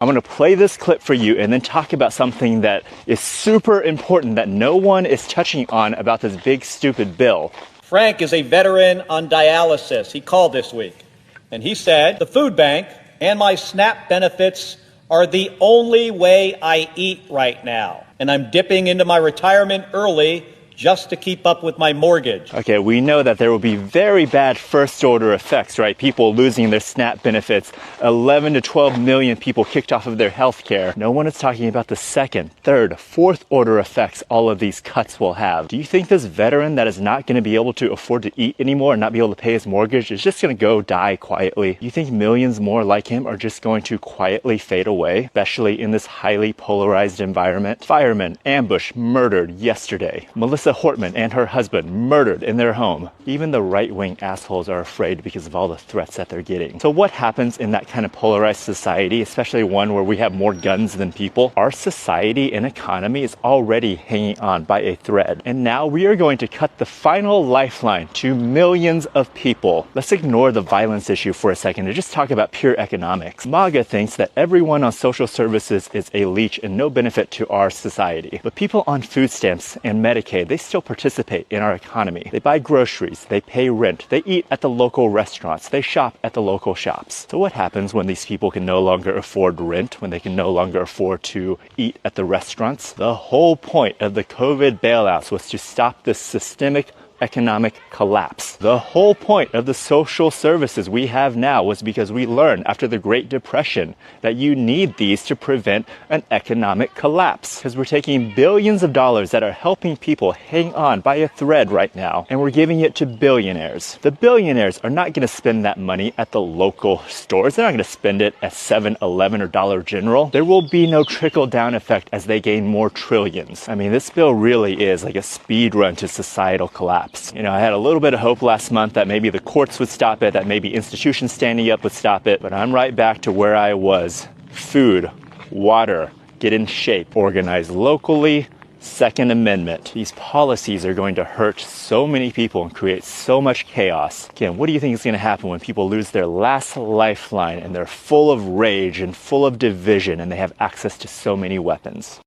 I'm going to play this clip for you and then talk about something that is super important that no one is touching on about this big, stupid bill. Frank is a veteran on dialysis. He called this week, and he said, the food bank and my SNAP benefits are the only way I eat right now, and I'm dipping into my retirement early just to keep up with my mortgage. Okay, we know that there will be very bad first-order effects, right? People losing their SNAP benefits, 11 to 12 million people kicked off of their health care. No one is talking about the second, third, fourth-order effects all of these cuts will have. Do you think this veteran that is not going to be able to afford to eat anymore and not be able to pay his mortgage is just going to go die quietly? You think millions more like him are just going to quietly fade away, especially in this highly polarized environment? Firemen ambushed, murdered yesterday. Melissa Hortman and her husband murdered in their home. Even the right-wing assholes are afraid because of all the threats that they're getting. So what happens in that kind of polarized society, especially one where we have more guns than people? Our society and economy is already hanging on by a thread. And now we are going to cut the final lifeline to millions of people. Let's ignore the violence issue for a second and just talk about pure economics. MAGA thinks that everyone on social services is a leech and no benefit to our society. But people on food stamps and Medicaid, they still participate in our economy. They buy groceries, they pay rent, they eat at the local restaurants, they shop at the local shops. So what happens when these people can no longer afford rent, when they can no longer afford to eat at the restaurants? The whole point of the COVID bailouts was to stop this systemic economic collapse. The whole point of the social services we have now was because we learned after the Great Depression that you need these to prevent an economic collapse. Because we're taking billions of dollars that are helping people hang on by a thread right now, and we're giving it to billionaires. The billionaires are not going to spend that money at the local stores. They're not going to spend it at 7-Eleven or Dollar General. There will be no trickle-down effect as they gain more trillions. I mean, this bill really is like a speed run to societal collapse. You know, I had a little bit of hope last month that maybe the courts would stop it, that maybe institutions standing up would stop it, but I'm right back to where I was. Food, water, get in shape, organize locally, Second Amendment. These policies are going to hurt so many people and create so much chaos. Again, what do you think is going to happen when people lose their last lifeline and they're full of rage and full of division and they have access to so many weapons?